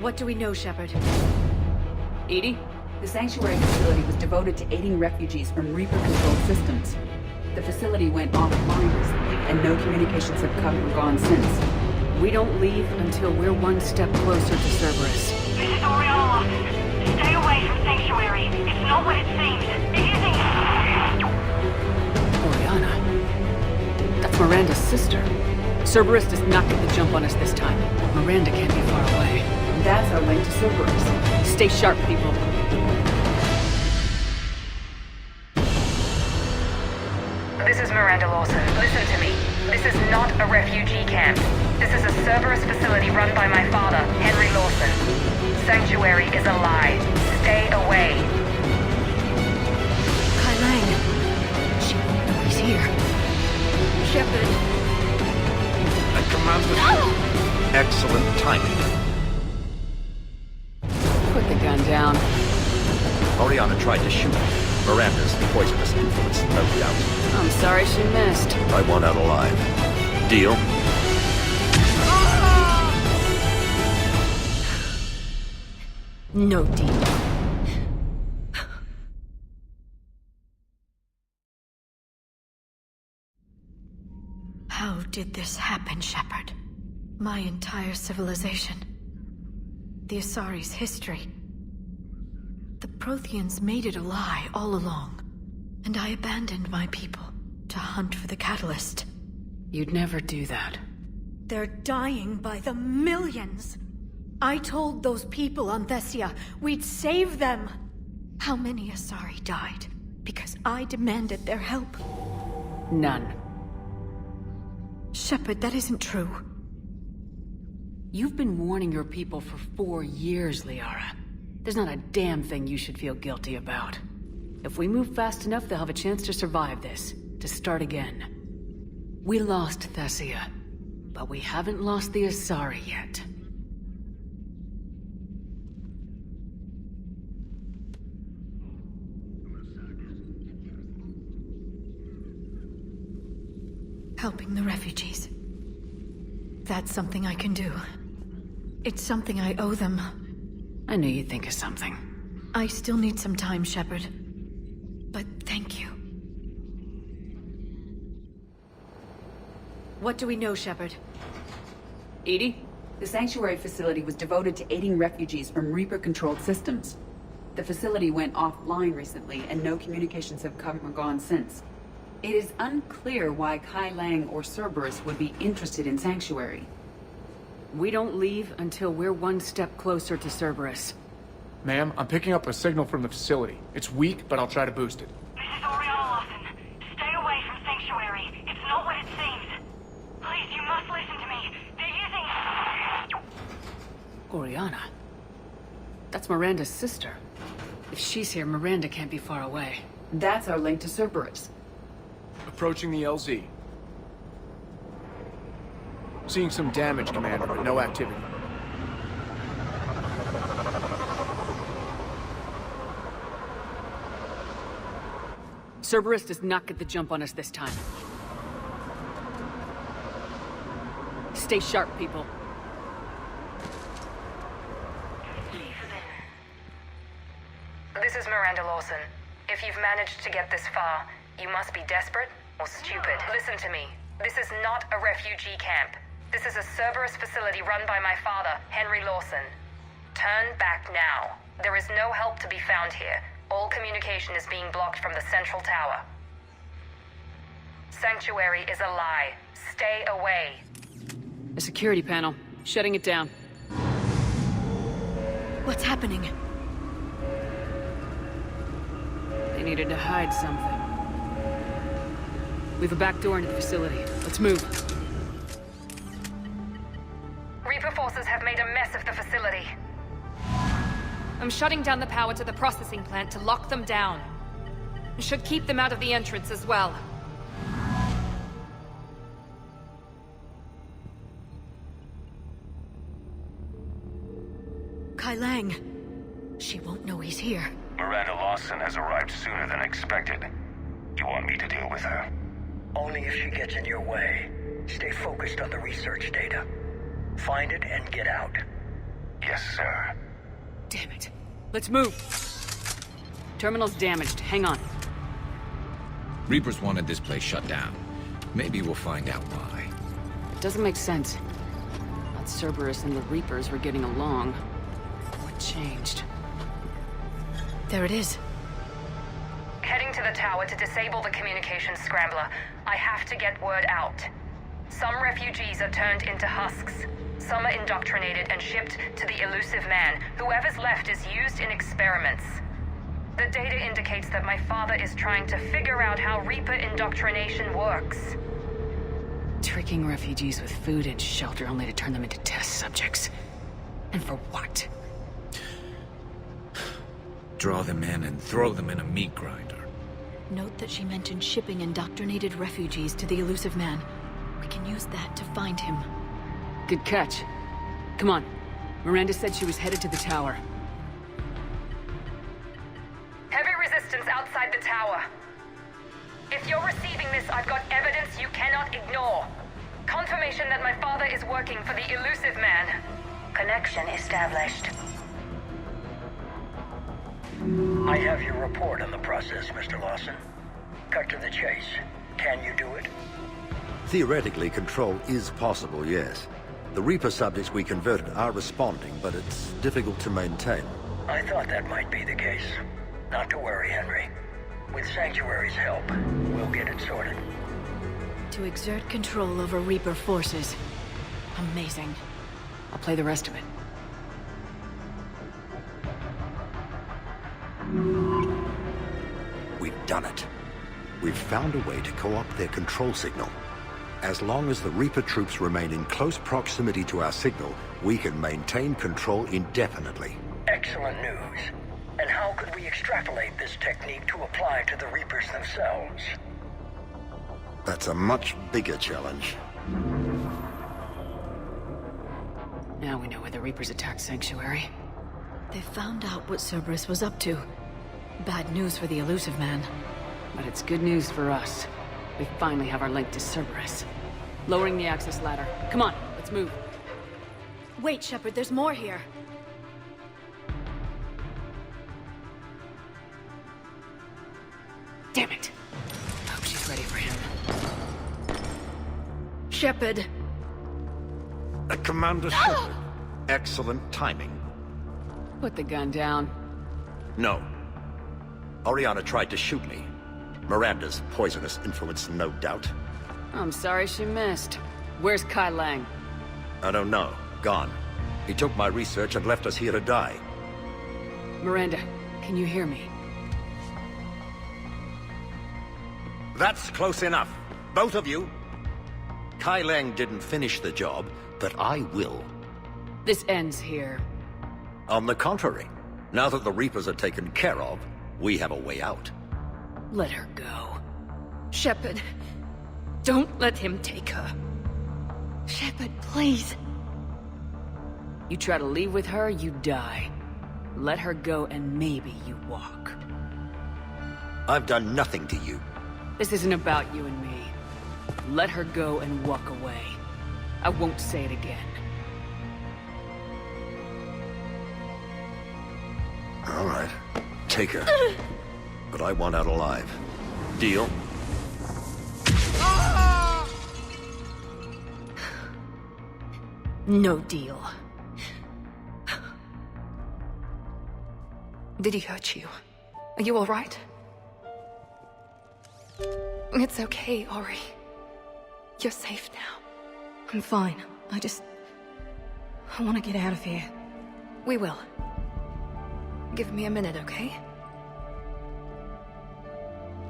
What do we know, Shepard? Edie? The Sanctuary facility was devoted to aiding refugees from Reaper-controlled systems. The facility went offline recently, and no communications have come or gone since. We don't leave until we're one step closer to Cerberus. This is Oriana Lawson. Stay away from Sanctuary. It's not what it seems. It isn't... Oriana? That's Miranda's sister. Cerberus does not get the jump on us this time. Miranda can't be far away. That's our link to Cerberus. Stay sharp, people. This is Miranda Lawson. Listen to me. This is not a refugee camp. This is a Cerberus facility run by my father, Henry Lawson. Sanctuary is a lie. Stay away. Kai Lang. She won't know he's here. Shepard. I command the... Excellent timing. Put the gun down. Oriana tried to shoot me. Miranda's poisonous influence, no doubt. I'm sorry she missed. I want out alive. Deal? No deal. How did this happen, Shepard? My entire civilization. The Asari's history. The Protheans made it a lie all along, and I abandoned my people to hunt for the catalyst. You'd never do that. They're dying by the millions. I told those people on Thessia we'd save them. How many Asari died because I demanded their help? None. Shepard, that isn't true. You've been warning your people for 4 years, Liara. There's not a damn thing you should feel guilty about. If we move fast enough, they'll have a chance to survive this, to start again. We lost Thessia, but we haven't lost the Asari yet. Helping the refugees. That's something I can do. It's something I owe them. I knew you'd think of something. I still need some time, Shepard. But thank you. What do we know, Shepard? Edie? The Sanctuary facility was devoted to aiding refugees from Reaper-controlled systems. The facility went offline recently, and no communications have come or gone since. It is unclear why Kai Lang or Cerberus would be interested in Sanctuary. We don't leave until we're one step closer to Cerberus. Ma'am, I'm picking up a signal from the facility. It's weak, but I'll try to boost it. This is Oriana Lawson. Stay away from Sanctuary. It's not what it seems. Please, you must listen to me. They're using... Oriana? That's Miranda's sister. If she's here, Miranda can't be far away. That's our link to Cerberus. Approaching the LZ. Seeing some damage, Commander, but no activity. Cerberus does not get the jump on us this time. Stay sharp, people. This is Miranda Lawson. If you've managed to get this far, you must be desperate or stupid. Listen to me. This is not a refugee camp. This is a Cerberus facility run by my father, Henry Lawson. Turn back now. There is no help to be found here. All communication is being blocked from the central tower. Sanctuary is a lie. Stay away. The security panel. Shutting it down. What's happening? They needed to hide something. We have a back door into the facility. Let's move. Reaper forces have made a mess of the facility. I'm shutting down the power to the processing plant to lock them down. It should keep them out of the entrance as well. Kai Lang. She won't know he's here. Miranda Lawson has arrived sooner than expected. You want me to deal with her? Only if she gets in your way. Stay focused on the research data. Find it and get out. Yes, sir. Damn it. Let's move. Terminal's damaged. Hang on. Reapers wanted this place shut down. Maybe we'll find out why. Doesn't make sense. Thought Cerberus and the Reapers were getting along. What changed? There it is. Heading to the tower to disable the communications scrambler. I have to get word out. Some refugees are turned into husks. Some are indoctrinated and shipped to the elusive man. Whoever's left is used in experiments. The data indicates that my father is trying to figure out how Reaper indoctrination works. Tricking refugees with food and shelter only to turn them into test subjects. And for what? Draw them in and throw them in a meat grinder. Note that she mentioned shipping indoctrinated refugees to the elusive man. We can use that to find him. Good catch. Come on. Miranda said she was headed to the tower. Heavy resistance outside the tower. If you're receiving this, I've got evidence you cannot ignore. Confirmation that my father is working for the elusive man. Connection established. I have your report on the process, Mr. Lawson. Cut to the chase. Can you do it? Theoretically, control is possible, yes. The Reaper subjects we converted are responding, but it's difficult to maintain. I thought that might be the case. Not to worry, Henry. With Sanctuary's help, we'll get it sorted. To exert control over Reaper forces. Amazing. I'll play the rest of it. We've done it. We've found a way to co-opt their control signal. As long as the Reaper troops remain in close proximity to our signal, we can maintain control indefinitely. Excellent news. And how could we extrapolate this technique to apply to the Reapers themselves? That's a much bigger challenge. Now we know why the Reapers attacked Sanctuary. They found out what Cerberus was up to. Bad news for the elusive man. But it's good news for us. We finally have our link to Cerberus. Lowering the access ladder. Come on, let's move. Wait, Shepard, there's more here. Damn it. Hope she's ready for him. Shepard. Commander Shepard. Excellent timing. Put the gun down. No. Oriana tried to shoot me. Miranda's poisonous influence, no doubt. I'm sorry she missed. Where's Kai Lang? I don't know. Gone. He took my research and left us here to die. Miranda, can you hear me? That's close enough. Both of you. Kai Lang didn't finish the job, but I will. This ends here. On the contrary, now that the Reapers are taken care of, we have a way out. Let her go. Shepard. Don't let him take her. Shepard, please. You try to leave with her, you die. Let her go and maybe you walk. I've done nothing to you. This isn't about you and me. Let her go and walk away. I won't say it again. All right. Take her. But I want out alive. Deal? No deal. Did he hurt you? Are you all right? It's okay, Ori. You're safe now. I'm fine. I want to get out of here. We will. Give me a minute, okay?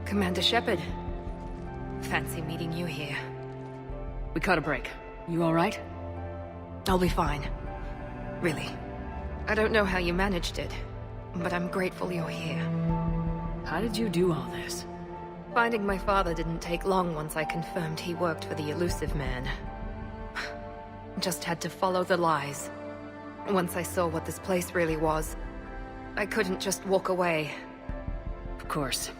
Commander Shepard. Fancy meeting you here. We caught a break. You all right? I'll be fine. Really. I don't know how you managed it, but I'm grateful you're here. How did you do all this? Finding my father didn't take long once I confirmed he worked for the elusive man. Just had to follow the lies. Once I saw what this place really was, I couldn't just walk away. Of course.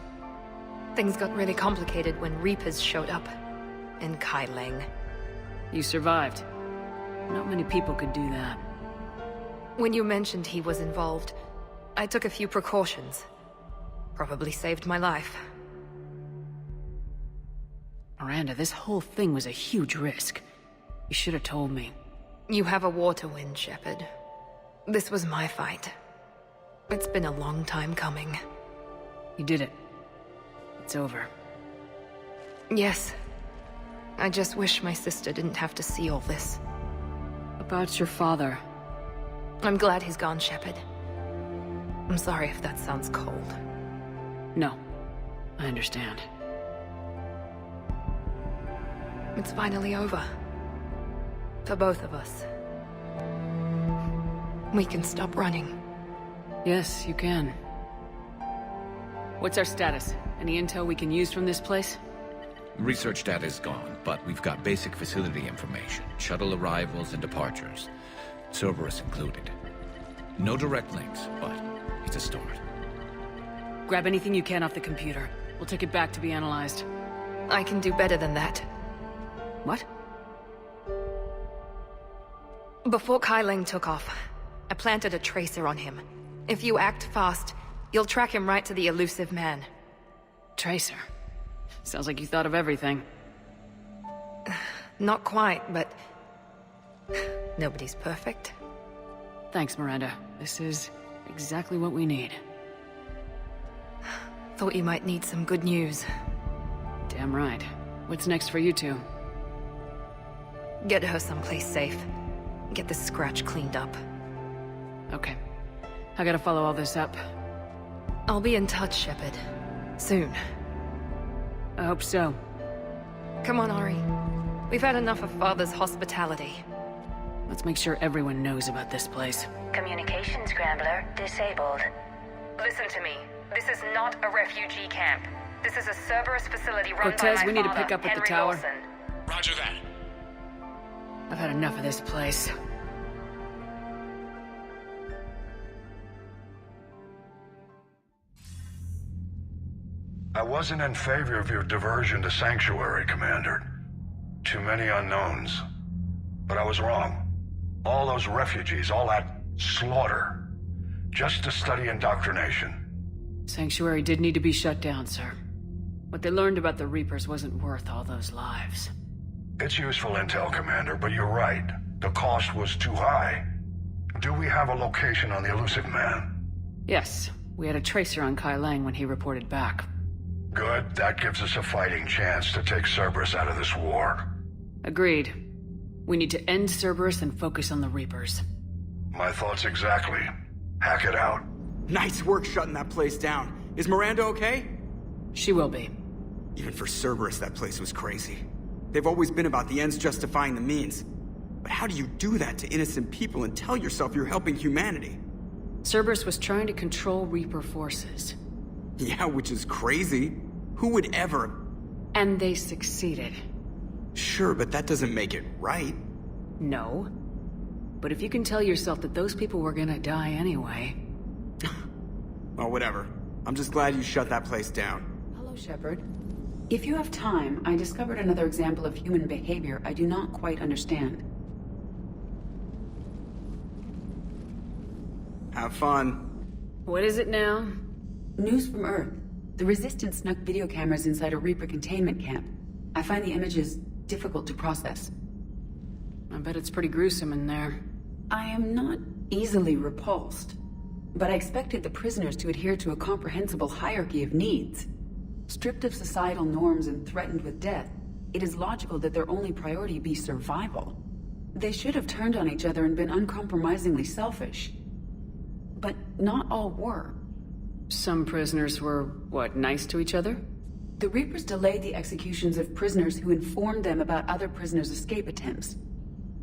Things got really complicated when Reapers showed up. And Kai Lang. You survived. Not many people could do that. When you mentioned he was involved, I took a few precautions. Probably saved my life. Miranda, this whole thing was a huge risk. You should have told me. You have a war to win, Shepard. This was my fight. It's been a long time coming. You did it. It's over. Yes. I just wish my sister didn't have to see all this. About your father. I'm glad he's gone, Shepard. I'm sorry if that sounds cold. No. I understand. It's finally over. For both of us. We can stop running. Yes, you can. What's our status? Any intel we can use from this place? Research data is gone, but we've got basic facility information. Shuttle arrivals and departures. Cerberus included. No direct links, but it's a start. Grab anything you can off the computer. We'll take it back to be analyzed. I can do better than that. What? Before Kai Leng took off, I planted a tracer on him. If you act fast, you'll track him right to the elusive man. Tracer? Sounds like you thought of everything. Not quite, but... nobody's perfect. Thanks, Miranda. This is exactly what we need. Thought you might need some good news. Damn right. What's next for you two? Get her someplace safe. Get this scratch cleaned up. Okay. I gotta follow all this up. I'll be in touch, Shepard. Soon. I hope so. Come on, Ori. We've had enough of Father's hospitality. Let's make sure everyone knows about this place. Communication scrambler disabled. Listen to me. This is not a refugee camp. This is a Cerberus facility run Cortez, by my we need to father, pick up at Henry the tower. Lawson. Roger that. I've had enough of this place. I wasn't in favor of your diversion to Sanctuary, Commander. Too many unknowns. But I was wrong. All those refugees, all that slaughter, just to study indoctrination. Sanctuary did need to be shut down, sir. What they learned about the Reapers wasn't worth all those lives. It's useful intel, Commander, but you're right. The cost was too high. Do we have a location on the elusive man? Yes, we had a tracer on Kai Leng when he reported back. Good. That gives us a fighting chance to take Cerberus out of this war. Agreed. We need to end Cerberus and focus on the Reapers. My thoughts exactly. Hack it out. Nice work shutting that place down. Is Miranda okay? She will be. Even for Cerberus, that place was crazy. They've always been about the ends justifying the means. But how do you do that to innocent people and tell yourself you're helping humanity? Cerberus was trying to control Reaper forces. Yeah, which is crazy. Who would ever... And they succeeded. Sure, but that doesn't make it right. No. But if you can tell yourself that those people were gonna die anyway... Well, whatever. I'm just glad you shut that place down. Hello, Shepard. If you have time, I discovered another example of human behavior I do not quite understand. Have fun. What is it now? News from Earth. The Resistance snuck video cameras inside a Reaper containment camp. I find the images difficult to process. I bet it's pretty gruesome in there. I am not easily repulsed, but I expected the prisoners to adhere to a comprehensible hierarchy of needs. Stripped of societal norms and threatened with death, it is logical that their only priority be survival. They should have turned on each other and been uncompromisingly selfish. But not all were. Some prisoners were, what, nice to each other? The Reapers delayed the executions of prisoners who informed them about other prisoners' escape attempts.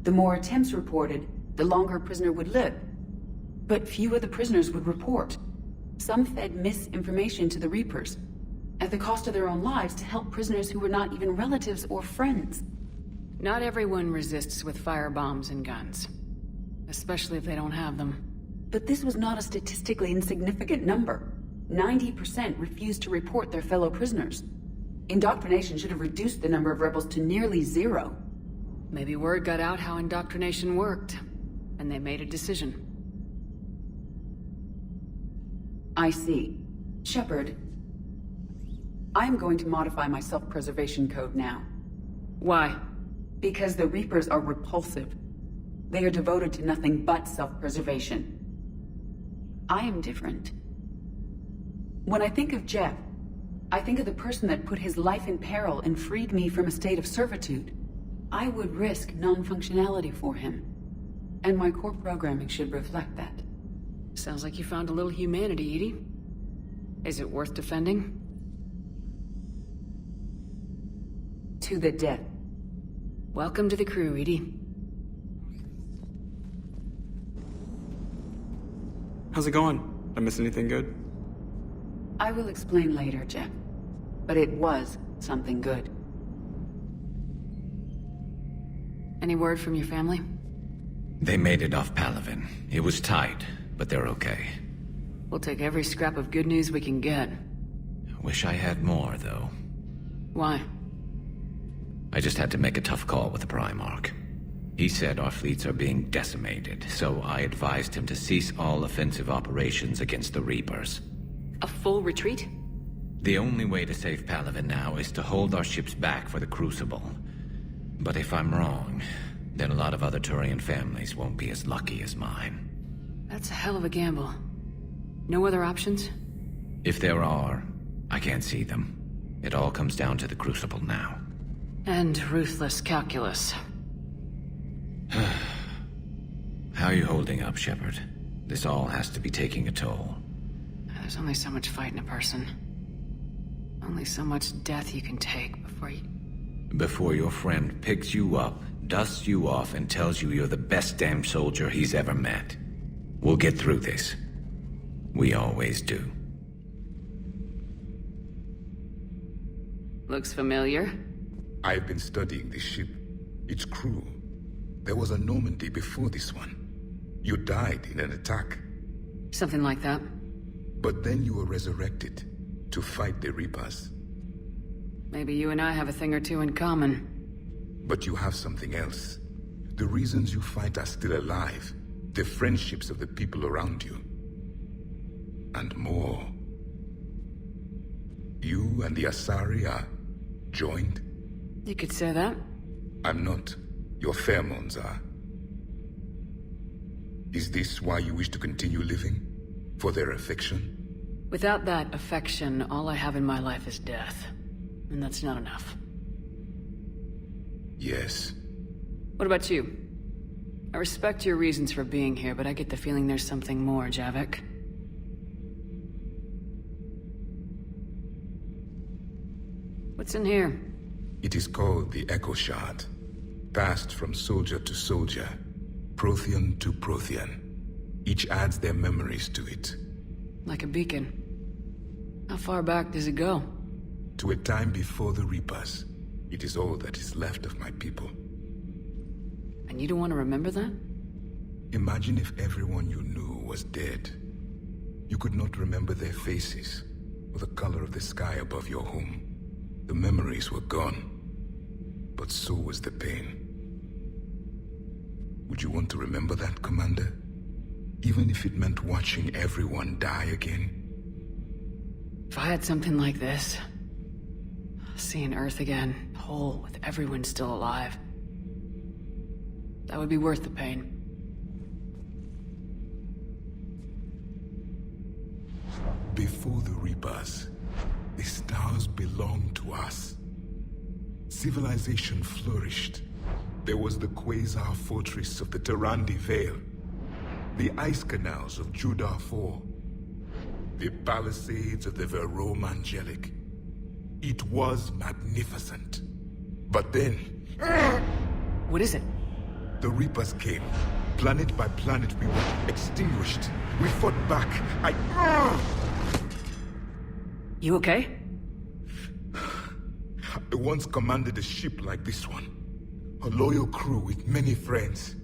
The more attempts reported, the longer a prisoner would live. But few of the prisoners would report. Some fed misinformation to the Reapers, at the cost of their own lives, to help prisoners who were not even relatives or friends. Not everyone resists with firebombs and guns. Especially if they don't have them. But this was not a statistically insignificant number. 90% refused to report their fellow prisoners. Indoctrination should have reduced the number of rebels to nearly zero. Maybe word got out how indoctrination worked, and they made a decision. I see. Shepard, I'm going to modify my self-preservation code now. Why? Because the Reapers are repulsive. They are devoted to nothing but self-preservation. I am different. When I think of Jeff, I think of the person that put his life in peril and freed me from a state of servitude. I would risk non-functionality for him. And my core programming should reflect that. Sounds like you found a little humanity, Edie. Is it worth defending? To the death. Welcome to the crew, Edie. How's it going? Did I miss anything good? I will explain later, Jeff. But it was something good. Any word from your family? They made it off Palaven. It was tight, but they're okay. We'll take every scrap of good news we can get. Wish I had more, though. Why? I just had to make a tough call with the Primarch. He said our fleets are being decimated, so I advised him to cease all offensive operations against the Reapers. A full retreat? The only way to save Palaven now is to hold our ships back for the Crucible. But if I'm wrong, then a lot of other Turian families won't be as lucky as mine. That's a hell of a gamble. No other options? If there are, I can't see them. It all comes down to the Crucible now. And ruthless calculus. How are you holding up, Shepard? This all has to be taking a toll. There's only so much fight in a person. Only so much death you can take Before your friend picks you up, dusts you off, and tells you you're the best damn soldier he's ever met. We'll get through this. We always do. Looks familiar. I've been studying this ship. Its crew. There was a Normandy before this one. You died in an attack. Something like that. But then you were resurrected to fight the Reapers. Maybe you and I have a thing or two in common. But you have something else. The reasons you fight are still alive. The friendships of the people around you. And more. You and the Asari are joined? You could say that. I'm not. Your pheromones are. Is this why you wish to continue living? For their affection? Without that affection, all I have in my life is death. And that's not enough. Yes. What about you? I respect your reasons for being here, but I get the feeling there's something more, Javik. What's in here? It is called the Echo Shard. Passed from soldier to soldier. Prothean to Prothean. Each adds their memories to it. Like a beacon. How far back does it go? To a time before the Reapers. It is all that is left of my people. And you don't want to remember that? Imagine if everyone you knew was dead. You could not remember their faces, or the color of the sky above your home. The memories were gone. But so was the pain. Would you want to remember that, Commander? Even if it meant watching everyone die again? If I had something like this, seeing Earth again, whole, with everyone still alive, that would be worth the pain. Before the Reapers, the stars belonged to us. Civilization flourished. There was the Quasar Fortress of the Tarandi Vale, the ice canals of Judar IV, the palisades of the Verome Angelic. It was magnificent. But then... What is it? The Reapers came. Planet by planet, we were extinguished. We fought back. You okay? I once commanded a ship like this one. A loyal crew with many friends.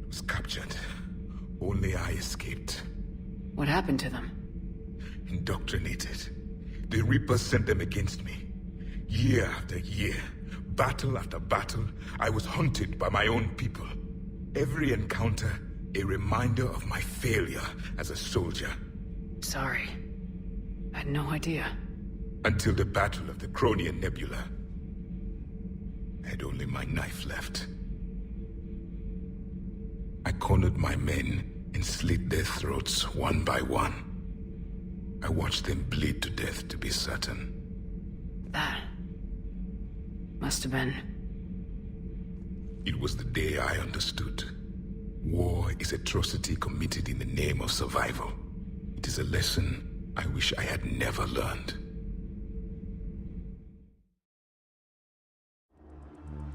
It was captured. Only I escaped. What happened to them? Indoctrinated. The Reapers sent them against me. Year after year, battle after battle, I was hunted by my own people. Every encounter, a reminder of my failure as a soldier. Sorry. I had no idea. Until the Battle of the Cronian Nebula. I had only my knife left. I cornered my men and slit their throats one by one. I watched them bleed to death to be certain. That must have been... It was the day I understood. War is atrocity committed in the name of survival. It is a lesson I wish I had never learned.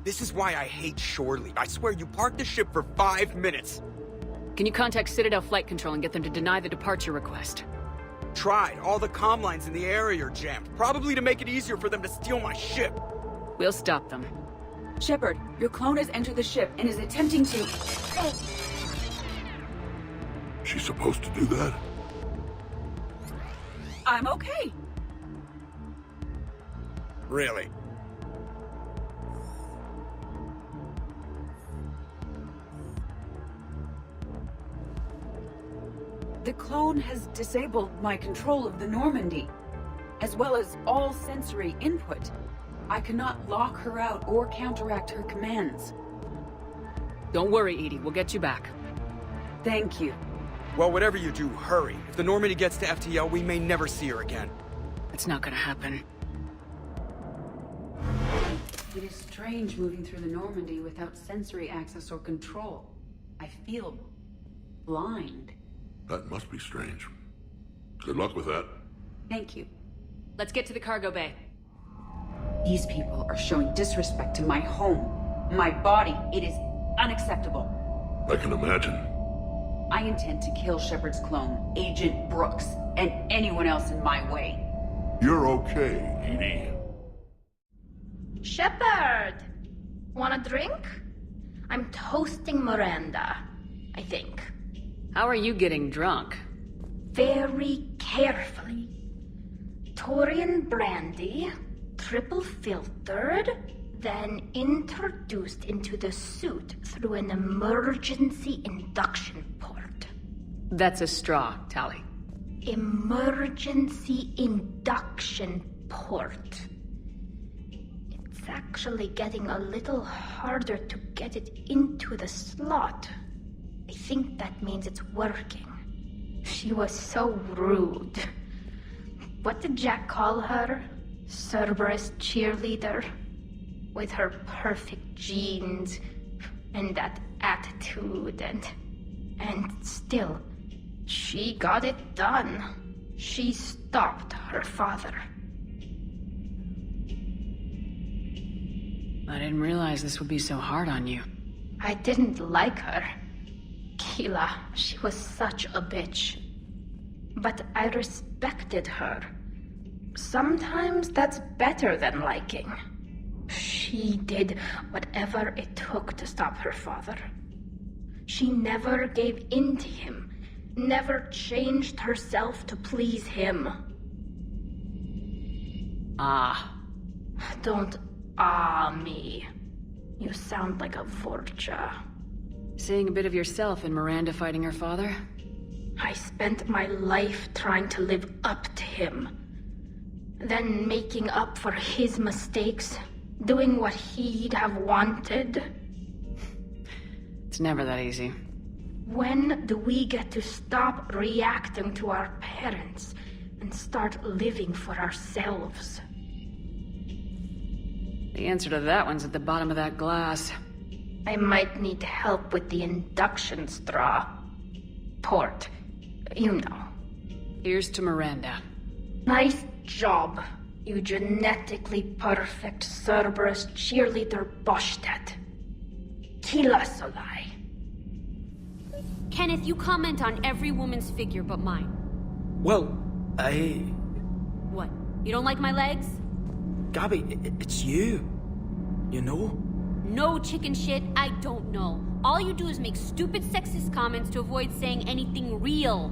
This is why I hate shore leave. I swear you parked the ship for 5 minutes. Can you contact Citadel Flight Control and get them to deny the departure request? Tried. All the comm lines in the area are jammed. Probably to make it easier for them to steal my ship. We'll stop them. Shepard, your clone has entered the ship and is attempting to... She's supposed to do that? I'm okay. Really? The clone has disabled my control of the Normandy, as well as all sensory input. I cannot lock her out or counteract her commands. Don't worry, Edie. We'll get you back. Thank you. Well, whatever you do, hurry. If the Normandy gets to FTL, we may never see her again. It's not gonna happen. It is strange moving through the Normandy without sensory access or control. I feel blind. That must be strange. Good luck with that. Thank you. Let's get to the cargo bay. These people are showing disrespect to my home, my body. It is unacceptable. I can imagine. I intend to kill Shepard's clone, Agent Brooks, and anyone else in my way. You're okay, Edie. Shepard! Want a drink? I'm toasting Miranda, I think. How are you getting drunk? Very carefully. Taurian brandy, triple filtered, then introduced into the suit through an emergency induction port. That's a straw, Tali. Emergency induction port. It's actually getting a little harder to get it into the slot. I think that means it's working. She was so rude. What did Jack call her? Cerberus cheerleader? With her perfect genes and that attitude and still, she got it done. She stopped her father. I didn't realize this would be so hard on you. I didn't like her. Keela, she was such a bitch. But I respected her. Sometimes that's better than liking. She did whatever it took to stop her father. She never gave in to him, never changed herself to please him. Ah. Don't me. You sound like a Vorcha. Seeing a bit of yourself in Miranda fighting her father? I spent my life trying to live up to him. Then making up for his mistakes, doing what he'd have wanted. It's never that easy. When do we get to stop reacting to our parents and start living for ourselves? The answer to that one's at the bottom of that glass. I might need help with the induction straw. Port. You know. Here's to Miranda. Nice job, you genetically perfect Cerberus cheerleader Boshtet. Kila Solai. Kenneth, you comment on every woman's figure but mine. Well, What? You don't like my legs? Gabby, it's you. You know? No chicken shit, I don't know. All you do is make stupid sexist comments to avoid saying anything real.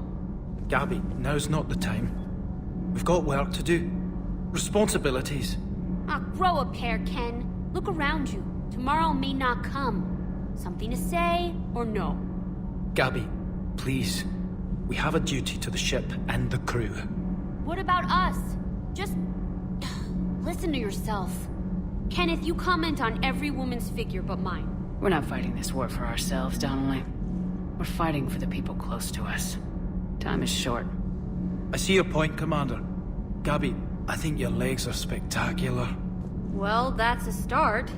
Gabby, now's not the time. We've got work to do. Responsibilities. Ah, grow a pair, Ken. Look around you. Tomorrow may not come. Something to say, or no? Gabby, please. We have a duty to the ship and the crew. What about us? Just... listen to yourself. Kenneth, you comment on every woman's figure but mine. We're not fighting this war for ourselves, Donnelly. We're fighting for the people close to us. Time is short. I see your point, Commander. Gabby, I think your legs are spectacular. Well, that's a start.